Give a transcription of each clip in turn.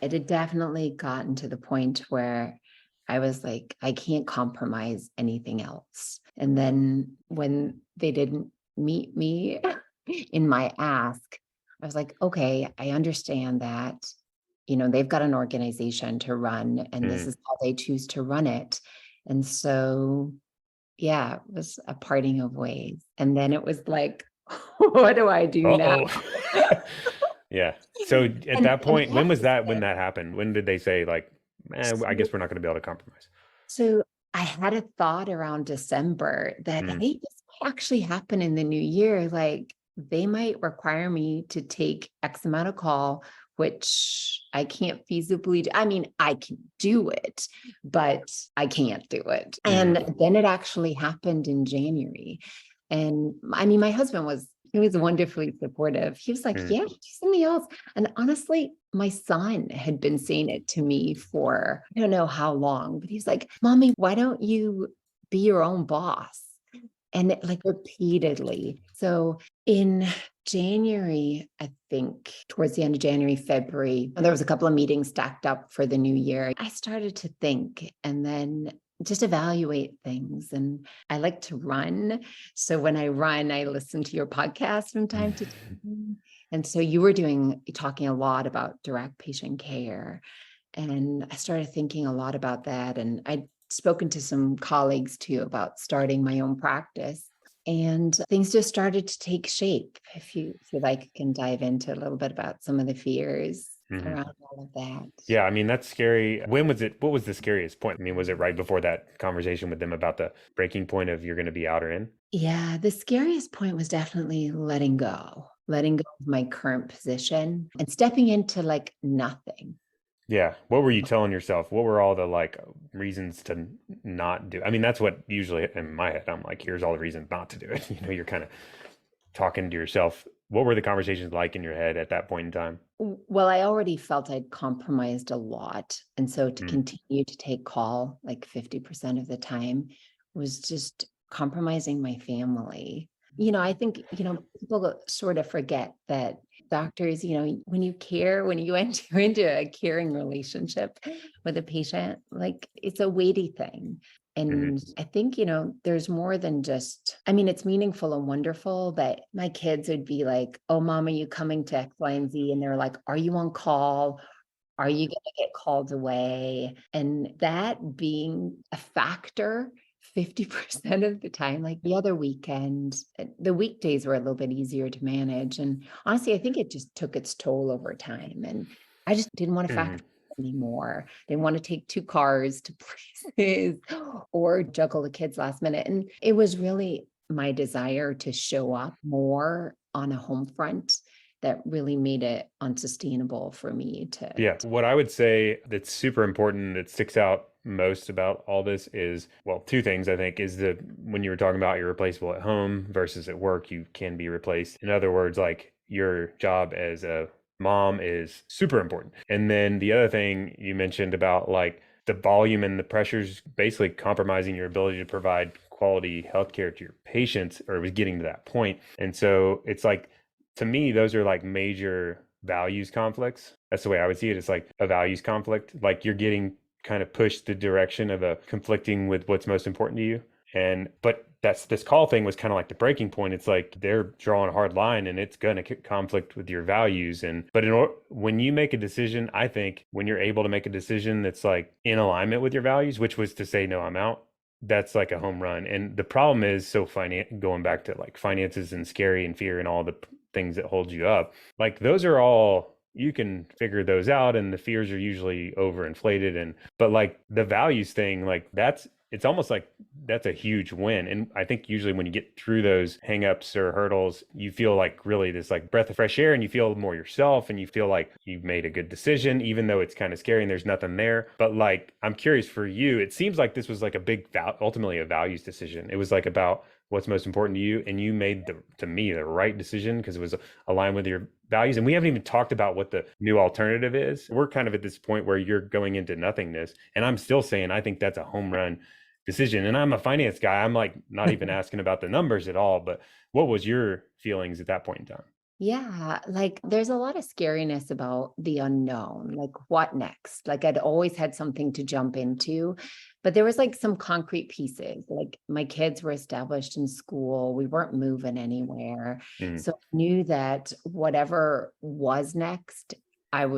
It had definitely gotten to the point where I was like, I can't compromise anything else. And then when they didn't meet me in my ask, I was like, okay, I understand that, they've got an organization to run and this Mm. is how they choose to run it. And so, yeah, it was a parting of ways. And then it was like, what do I do now? Uh-oh. Yeah. So at And that and point, I have when was to that say, when that happened? When did they say like, I so guess we're not going to be able to compromise? So I had a thought around December that, Mm. hey, this might actually happen in the new year. Like they might require me to take X amount of call, which I can't feasibly do. I mean, I can do it, but I can't do it. Mm. And then it actually happened in January. And I mean, my husband he was wonderfully supportive. He was like, Mm. yeah, do something else. And honestly, my son had been saying it to me for I don't know how long, but he's like, Mommy, why don't you be your own boss? And like repeatedly. So in January, I think towards the end of January, February, there was a couple of meetings stacked up for the new year. I started to think and then just evaluate things. And I like to run. So when I run, I listen to your podcast from time to time. And so you were talking a lot about direct patient care. And I started thinking a lot about that. And I'd spoken to some colleagues too about starting my own practice. And things just started to take shape. If you like, can dive into a little bit about some of the fears Mhm. around all of that. Yeah, I mean, that's scary. When was it? What was the scariest point? I mean, was it right before that conversation with them about the breaking point of you're going to be out or in? Yeah, the scariest point was definitely letting go of my current position and stepping into like nothing. Yeah. What were you telling yourself? What were all the like reasons to not do? I mean, that's what usually in my head, I'm like, here's all the reasons not to do it. You're kind of talking to yourself. What were the conversations like in your head at that point in time? Well, I already felt I'd compromised a lot. And so to Mm. continue to take call like 50% of the time was just compromising my family. I think, people sort of forget that doctors, when you care, when you enter into a caring relationship with a patient, like it's a weighty thing. Hmm. And I think, there's more than just, I mean, it's meaningful and wonderful, but my kids would be like, oh, mom, are you coming to X, Y, and Z? And they're like, are you on call? Are you going to get called away? And that being a factor 50% of the time, like the other weekend, the weekdays were a little bit easier to manage. And honestly, I think it just took its toll over time. And I just didn't want to Hmm. factor anymore. Didn't want to take two cars to places or juggle the kids last minute. And it was really my desire to show up more on a home front that really made it unsustainable for me Yeah. What I would say that's super important that sticks out most about all this is, well, two things I think is that when you were talking about you're replaceable at home versus at work, you can be replaced. In other words, like your job as a mom is super important. And then the other thing you mentioned about like the volume and the pressures basically compromising your ability to provide quality healthcare to your patients, or it was getting to that point. And so it's like, to me, those are like major values conflicts. That's the way I would see it. It's like a values conflict. Like you're getting kind of pushed the direction of a conflicting with what's most important to you. And but that's this call thing was kind of like the breaking point. It's like they're drawing a hard line and it's going to conflict with your values. And but when you make a decision, I think when you're able to make a decision that's like in alignment with your values, which was to say no, I'm out, that's like a home run. And the problem is going back to like finances and scary and fear and all the things that hold you up. Like those are all you can figure those out and the fears are usually overinflated but like the values thing, like it's almost like that's a huge win. And I think usually when you get through those hangups or hurdles, you feel like really this like breath of fresh air and you feel more yourself and you feel like you've made a good decision, even though it's kind of scary and there's nothing there. But like, I'm curious for you, it seems like this was like a ultimately a values decision. It was like about what's most important to you. And you made to me, the right decision because it was aligned with your values. And we haven't even talked about what the new alternative is. We're kind of at this point where you're going into nothingness. And I'm still saying, I think that's a home run decision. And I'm a finance guy. I'm like not even asking about the numbers at all. But what was your feelings at that point in time? Yeah, like there's a lot of scariness about the unknown, like what next? Like I'd always had something to jump into, but there was like some concrete pieces. Like my kids were established in school, we weren't moving anywhere. Mm, So I knew that whatever was next, I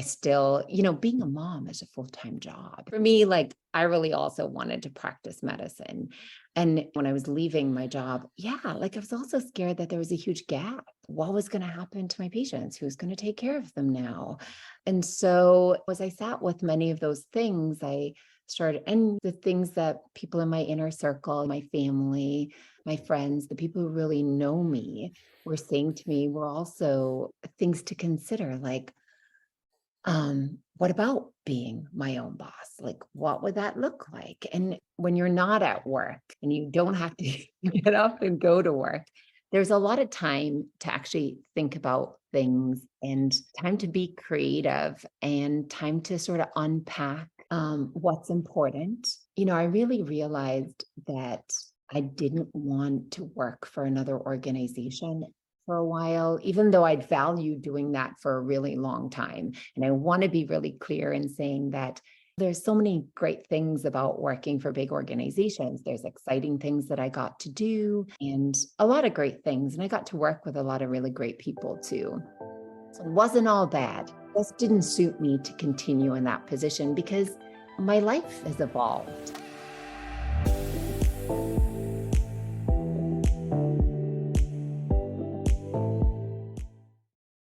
still, being a mom is a full-time job. For me, like I really also wanted to practice medicine. And when I was leaving my job, yeah, like I was also scared that there was a huge gap. What was going to happen to my patients? Who's going to take care of them now? And so as I sat with many of those things, I started, and the things that people in my inner circle, my family, my friends, the people who really know me were saying to me were also things to consider, like, what about being my own boss? Like, what would that look like? And when you're not at work and you don't have to get up and go to work, there's a lot of time to actually think about things and time to be creative and time to sort of unpack what's important. I really realized that I didn't want to work for another organization for a while, even though I'd valued doing that for a really long time. And I want to be really clear in saying that there's so many great things about working for big organizations. There's exciting things that I got to do and a lot of great things. And I got to work with a lot of really great people too. So it wasn't all bad. Just didn't suit me to continue in that position because my life has evolved.